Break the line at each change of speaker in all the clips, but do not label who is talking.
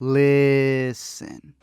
Listen.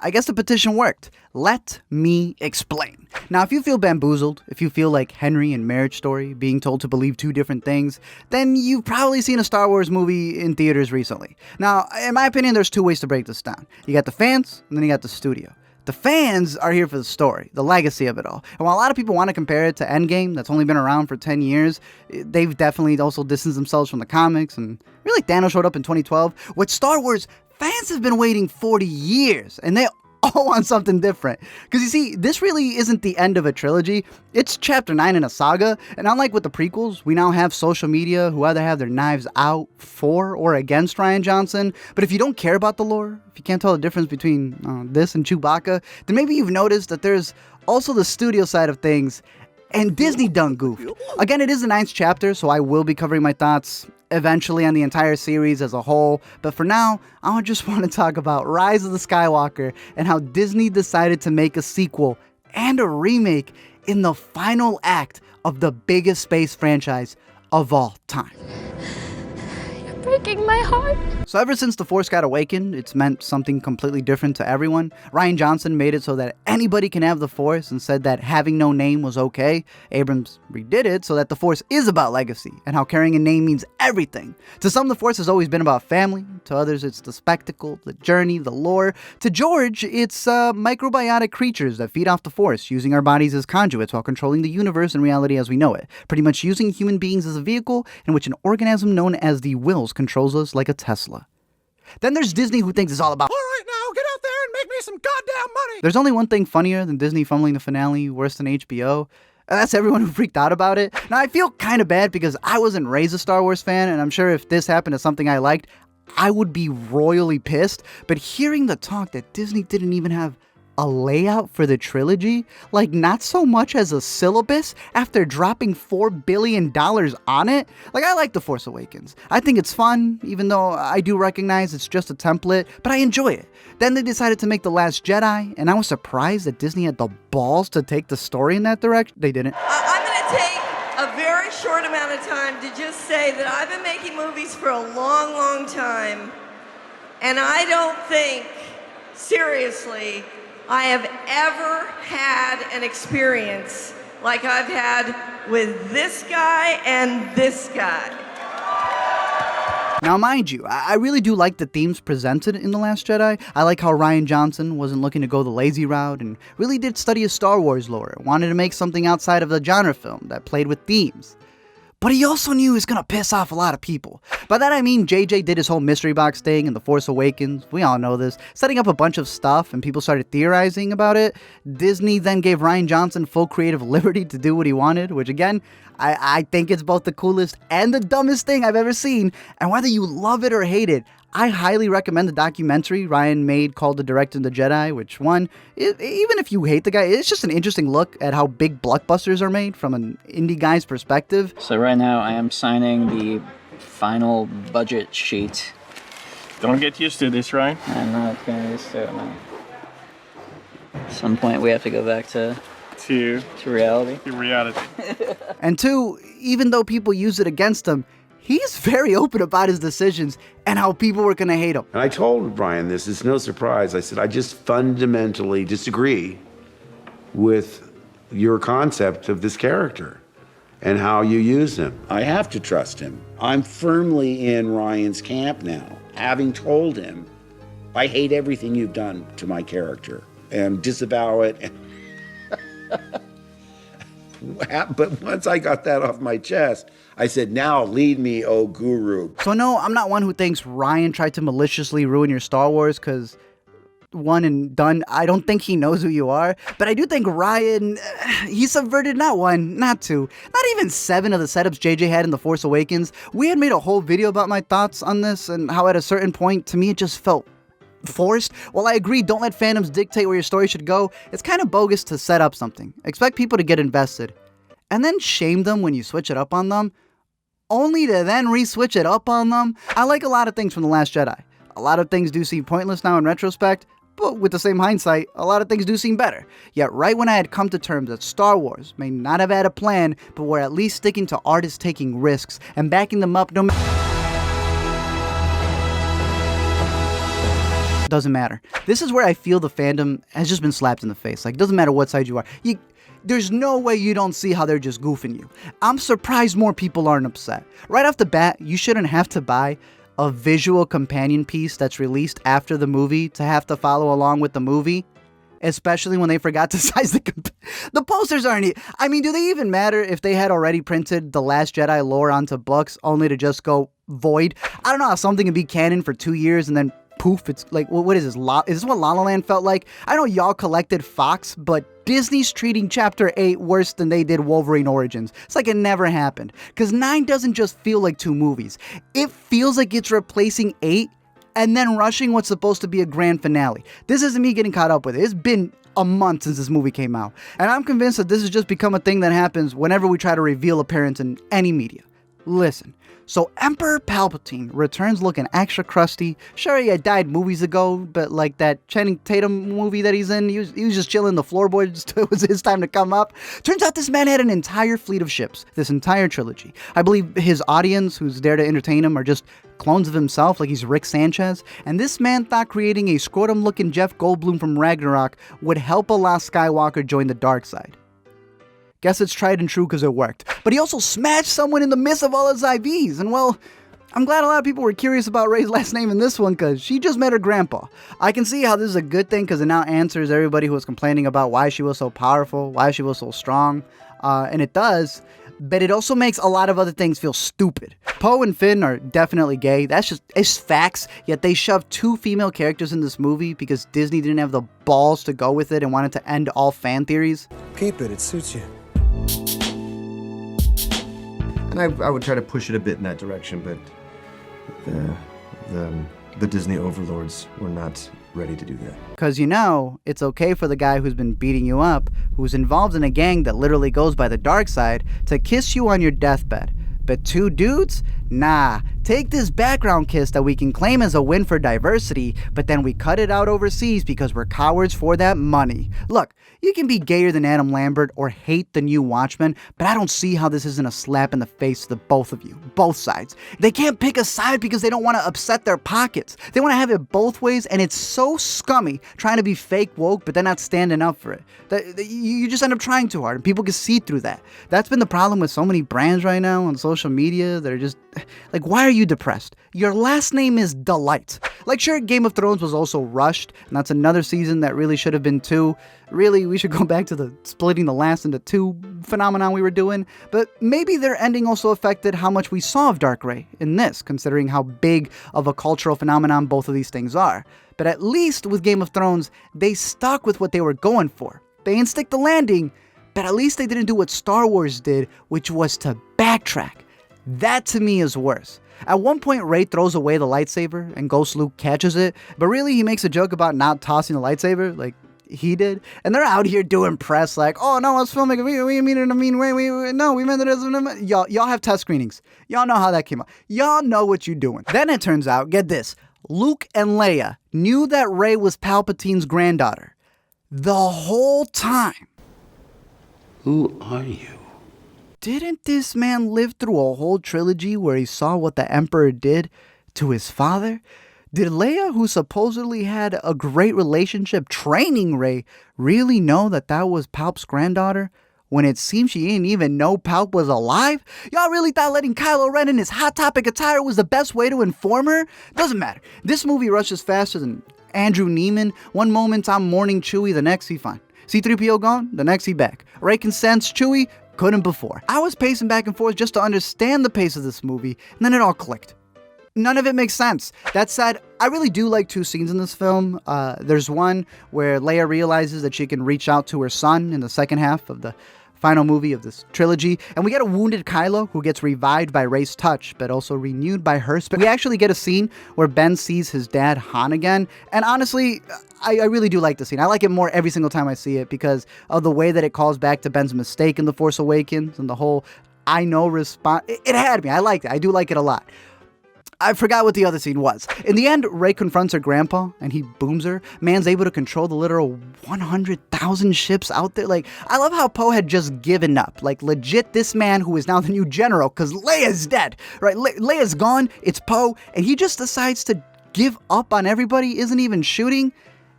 I guess the petition worked. Let me explain. Now, if you feel bamboozled, if you feel like Henry in Marriage Story, being told to believe two different things, then you've probably seen a Star Wars movie in theaters recently. Now, in my opinion, there's two ways to break this down. You got the fans, and then you got the studio. The fans are here for the story, the legacy of it all. And while a lot of people want to compare it to Endgame, that's only been around for 10 years, they've definitely also distanced themselves from the comics, and really Thanos showed up in 2012. With Star Wars, fans have been waiting 40 years, and they all want something different. Because you see, this really isn't the end of a trilogy. It's chapter 9 in a saga, and unlike with the prequels, we now have social media who either have their knives out for or against Rian Johnson. But if you don't care about the lore, if you can't tell the difference between this and Chewbacca, then maybe you've noticed that there's also the studio side of things, and Disney done goofed. Again, it is the 9th chapter, so I will be covering my thoughts eventually on the entire series as a whole, but for now, I just want to talk about Rise of the Skywalker and how Disney decided to make a sequel and a remake in the final act of the biggest space franchise of all time.
You're breaking my heart.
So ever since The Force got awakened, it's meant something completely different to everyone. Rian Johnson made it so that anybody can have the Force and said that having no name was okay. Abrams redid it so that the Force is about legacy and how carrying a name means everything. To some, the Force has always been about family. To others, it's the spectacle, the journey, the lore. To George, it's microbiotic creatures that feed off the Force, using our bodies as conduits while controlling the universe and reality as we know it. Pretty much using human beings as a vehicle in which an organism known as the Wills controls us like a Tesla. Then there's Disney, who thinks it's all about, all right, now get out there and make me some goddamn money. There's only one thing funnier than Disney fumbling the finale, worse than HBO. And that's everyone who freaked out about it. Now, I feel kind of bad because I wasn't raised a Star Wars fan, and I'm sure if this happened to something I liked, I would be royally pissed. But hearing the talk that Disney didn't even have a layout for the trilogy, like not so much as a syllabus after dropping $4 billion on it. Like, I like The Force Awakens. I think it's fun, even though I do recognize it's just a template, but I enjoy it. Then they decided to make The Last Jedi, and I was surprised that Disney had the balls to take the story in that direction. They didn't.
I'm going to take a very short amount of time to just say that I've been making movies for a long, long time, and I don't think, seriously, I have ever had an experience like I've had with this guy and this guy.
Now, mind you, I really do like the themes presented in The Last Jedi. I like how Rian Johnson wasn't looking to go the lazy route and really did study his Star Wars lore, wanted to make something outside of the genre film that played with themes. But he also knew he was gonna piss off a lot of people. By that I mean JJ did his whole mystery box thing in The Force Awakens, we all know this, setting up a bunch of stuff and people started theorizing about it. Disney then gave Rian Johnson full creative liberty to do what he wanted, which again, I think it's both the coolest and the dumbest thing I've ever seen. And whether you love it or hate it, I highly recommend the documentary Rian made called The Director of the Jedi, which even if you hate the guy, it's just an interesting look at how big blockbusters are made from an indie guy's perspective.
So right now I am signing the final budget sheet.
Don't get used to this, Ryan.
I'm not getting used to it, man. At some point we have to go back to reality.
To reality.
And two, even though people use it against him, he's very open about his decisions and how people were going to hate him.
And I told Brian this, it's no surprise. I said, I just fundamentally disagree with your concept of this character and how you use him. I have to trust him. I'm firmly in Ryan's camp now, having told him, I hate everything you've done to my character and disavow it. But once I got that off my chest, I said, now lead me, oh guru.
So no, I'm not one who thinks Rian tried to maliciously ruin your Star Wars, because one and done, I don't think he knows who you are. But I do think Rian, he subverted not one, not two, not even 7 of the setups JJ had in The Force Awakens. We had made a whole video about my thoughts on this and how at a certain point, to me, it just felt forced. While I agree, don't let fandoms dictate where your story should go, it's kind of bogus to set up something, expect people to get invested, and then shame them when you switch it up on them, only to then re-switch it up on them. I like a lot of things from The Last Jedi. A lot of things do seem pointless now in retrospect, but with the same hindsight, a lot of things do seem better. Yet right when I had come to terms that Star Wars may not have had a plan, but were at least sticking to artists taking risks and backing them up no matter... doesn't matter. This is where I feel the fandom has just been slapped in the face. Like, doesn't matter what side you are. There's no way you don't see how they're just goofing you. I'm surprised more people aren't upset. Right off the bat, you shouldn't have to buy a visual companion piece that's released after the movie to have to follow along with the movie. Especially when they forgot to size the posters aren't. I mean, do they even matter if they had already printed The Last Jedi lore onto books only to just go void? I don't know how something can be canon for 2 years and then poof, it's like, what is this? Is this what La La Land felt like? I know y'all collected Fox, but Disney's treating Chapter 8 worse than they did Wolverine Origins. It's like it never happened. Because 9 doesn't just feel like 2 movies. It feels like it's replacing 8 and then rushing what's supposed to be a grand finale. This isn't me getting caught up with it. It's been a month since this movie came out. And I'm convinced that this has just become a thing that happens whenever we try to reveal a parent in any media. Listen. So Emperor Palpatine returns looking extra crusty. Sure, he had died movies ago, but like that Channing Tatum movie that he's in, he was just chilling the floorboards till it was his time to come up. Turns out this man had an entire fleet of ships, this entire trilogy. I believe his audience, who's there to entertain him, are just clones of himself, like he's Rick Sanchez. And this man thought creating a scrotum-looking Jeff Goldblum from Ragnarok would help a lost Skywalker join the dark side. Guess it's tried and true because it worked. But he also smashed someone in the midst of all his IVs. And well, I'm glad a lot of people were curious about Rey's last name in this one because she just met her grandpa. I can see how this is a good thing because it now answers everybody who was complaining about why she was so powerful, why she was so strong. And it does. But it also makes a lot of other things feel stupid. Poe and Finn are definitely gay. It's facts. Yet they shoved 2 female characters in this movie because Disney didn't have the balls to go with it and wanted to end all fan theories.
Keep it suits you.
And I would try to push it a bit in that direction, but the Disney overlords were not ready to do that.
Because it's okay for the guy who's been beating you up, who's involved in a gang that literally goes by the dark side, to kiss you on your deathbed. But 2 dudes? Nah. Take this background kiss that we can claim as a win for diversity, but then we cut it out overseas because we're cowards for that money. Look, you can be gayer than Adam Lambert or hate the new Watchmen, but I don't see how this isn't a slap in the face to the both of you, both sides. They can't pick a side because they don't want to upset their pockets. They want to have it both ways, and it's so scummy trying to be fake woke, but they're not standing up for it. You just end up trying too hard, and people can see through that. That's been the problem with so many brands right now on social media that are just, like, why are you depressed? Your last name is Delight. Like, sure, Game of Thrones was also rushed, and that's another season that really should have been 2. Really, we should go back to the splitting the last into 2 phenomenon we were doing. But maybe their ending also affected how much we saw of Dark Rey in this, considering how big of a cultural phenomenon both of these things are. But at least with Game of Thrones, they stuck with what they were going for. They didn't stick the landing, but at least they didn't do what Star Wars did, which was to backtrack. That to me is worse. At one point, Rey throws away the lightsaber and Ghost Luke catches it, but really he makes a joke about not tossing the lightsaber like he did. And they're out here doing press like, oh no, I was filming, we mean it in a mean way, no, we meant it as a... Y'all have test screenings. Y'all know how that came out. Y'all know what you're doing. Then it turns out, get this, Luke and Leia knew that Rey was Palpatine's granddaughter the whole time.
Who are you?
Didn't this man live through a whole trilogy where he saw what the Emperor did to his father? Did Leia, who supposedly had a great relationship training Rey, really know that that was Palp's granddaughter? When it seems she didn't even know Palp was alive? Y'all really thought letting Kylo Ren in his Hot Topic attire was the best way to inform her? Doesn't matter. This movie rushes faster than Andrew Neiman. One moment I'm mourning Chewie, the next he fine. C-3PO gone, the next he back. Rey can sense Chewie, couldn't before. I was pacing back and forth just to understand the pace of this movie, and then it all clicked. None of it makes sense. That said, I really do like 2 scenes in this film. There's one where Leia realizes that she can reach out to her son in the second half of the final movie of this trilogy, and we get a wounded Kylo who gets revived by Rey's touch, but also renewed by her spirit. We actually get a scene where Ben sees his dad, Han, again, and honestly, I really do like the scene. I like it more every single time I see it because of the way that it calls back to Ben's mistake in The Force Awakens and the whole I know response. It had me. I liked it. I do like it a lot. I forgot what the other scene was. In the end, Rey confronts her grandpa and he booms her. Man's able to control the literal 100,000 ships out there. Like, I love how Poe had just given up. Like, legit, this man who is now the new general, because Leia's dead, right? Leia's gone, it's Poe, and he just decides to give up on everybody, isn't even shooting,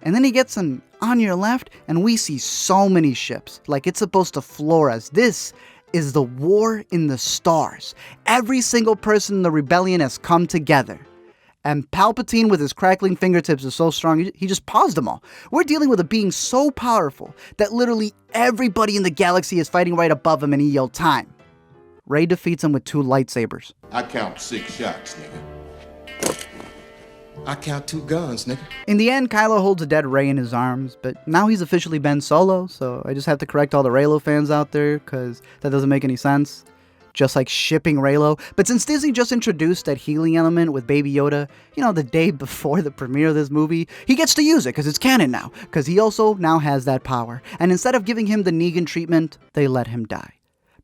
and then he gets an on your left, and we see so many ships, like it's supposed to floor us. This is the war in the stars. Every single person in the rebellion has come together. And Palpatine, with his crackling fingertips, is so strong, he just paused them all. We're dealing with a being so powerful that literally everybody in the galaxy is fighting right above him, and he yelled time. Rey defeats him with 2 lightsabers.
I count 6 shots, nigga. I count 2 guns, nigga.
In the end, Kylo holds a dead Rey in his arms, but now he's officially Ben Solo, so I just have to correct all the Reylo fans out there, because that doesn't make any sense. Just like shipping Reylo. But since Disney just introduced that healing element with Baby Yoda, the day before the premiere of this movie, he gets to use it because it's canon now, because he also now has that power. And instead of giving him the Negan treatment, they let him die.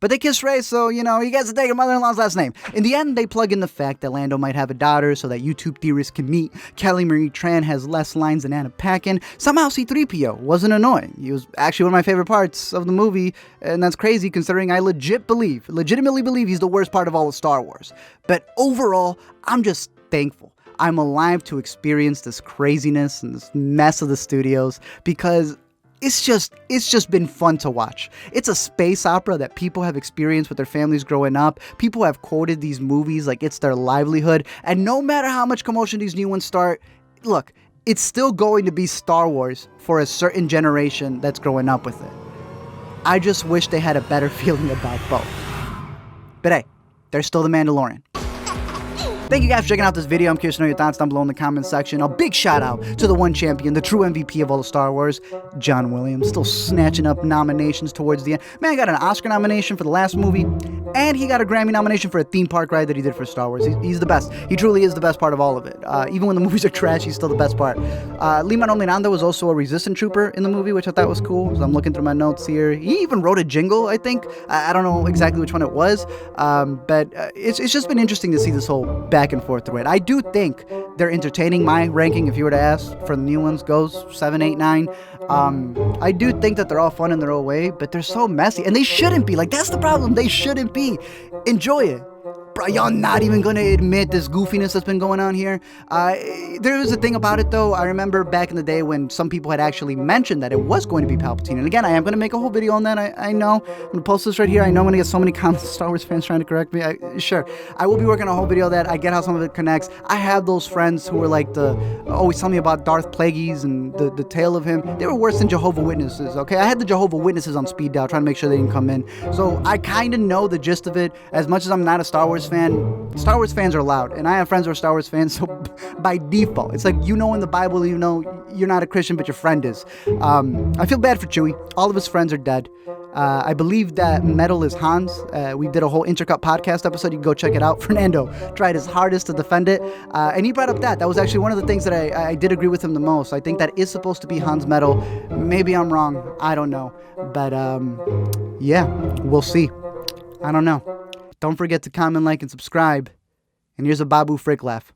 But they kiss Rey, so, he gets to take her mother-in-law's last name. In the end, they plug in the fact that Lando might have a daughter so that YouTube theorists can meet. Kelly Marie Tran has less lines than Anna Paquin. Somehow C-3PO wasn't annoying. He was actually one of my favorite parts of the movie, and that's crazy considering I legitimately believe he's the worst part of all of Star Wars. But overall, I'm just thankful I'm alive to experience this craziness and this mess of the studios, because it's just been fun to watch. It's a space opera that people have experienced with their families growing up. People have quoted these movies like it's their livelihood. And no matter how much commotion these new ones start, look, it's still going to be Star Wars for a certain generation that's growing up with it. I just wish they had a better feeling about both. But hey, they're still The Mandalorian. Thank you guys for checking out this video. I'm curious to know your thoughts down below in the comments section. A big shout out to the one champion, the true MVP of all of Star Wars, John Williams, still snatching up nominations towards the end. Man, got an Oscar nomination for the last movie, and he got a Grammy nomination for a theme park ride that he did for Star Wars. He's the best. He truly is the best part of all of it. Even when the movies are trash, he's still the best part. Lin-Manuel Miranda was also a resistant trooper in the movie, which I thought was cool. So I'm looking through my notes here. He even wrote a jingle, I think. I don't know exactly which one it was, but it's just been interesting to see this whole back and forth thread. I do think they're entertaining. My ranking, if you were to ask for the new ones, goes 7, 8, 9. I do think that they're all fun in their own way, but they're so messy, and they shouldn't be. Like, that's the problem. They shouldn't be. Enjoy it. Bro, y'all not even gonna admit this goofiness that's been going on here. There was a thing about it, though. I remember back in the day when some people had actually mentioned that it was going to be Palpatine. And again, I am gonna make a whole video on that. I know. I'm gonna post this right here. I know I'm gonna get so many comments of Star Wars fans trying to correct me. Sure. I will be working on a whole video of that. I get how some of it connects. I have those friends who were like always tell me about Darth Plagueis and the tale of him. They were worse than Jehovah's Witnesses, okay? I had the Jehovah's Witnesses on speed dial trying to make sure they didn't come in. So I kind of know the gist of it. As much as I'm not a Star Wars fan, Star Wars fans are loud, and I have friends who are Star Wars fans, so by default, it's like, in the Bible, you're not a Christian, but your friend is. I feel bad for Chewie. All of his friends are dead. I believe that Metal is Han's. We did a whole Intercut podcast episode. You can go check it out. Fernando tried his hardest to defend it, and he brought up that was actually one of the things that I did agree with him the most. I think that is supposed to be Han's Metal. Maybe I'm wrong. I don't know. But yeah, we'll see. I don't know. Don't forget to comment, like, and subscribe. And here's a Babu Frick laugh.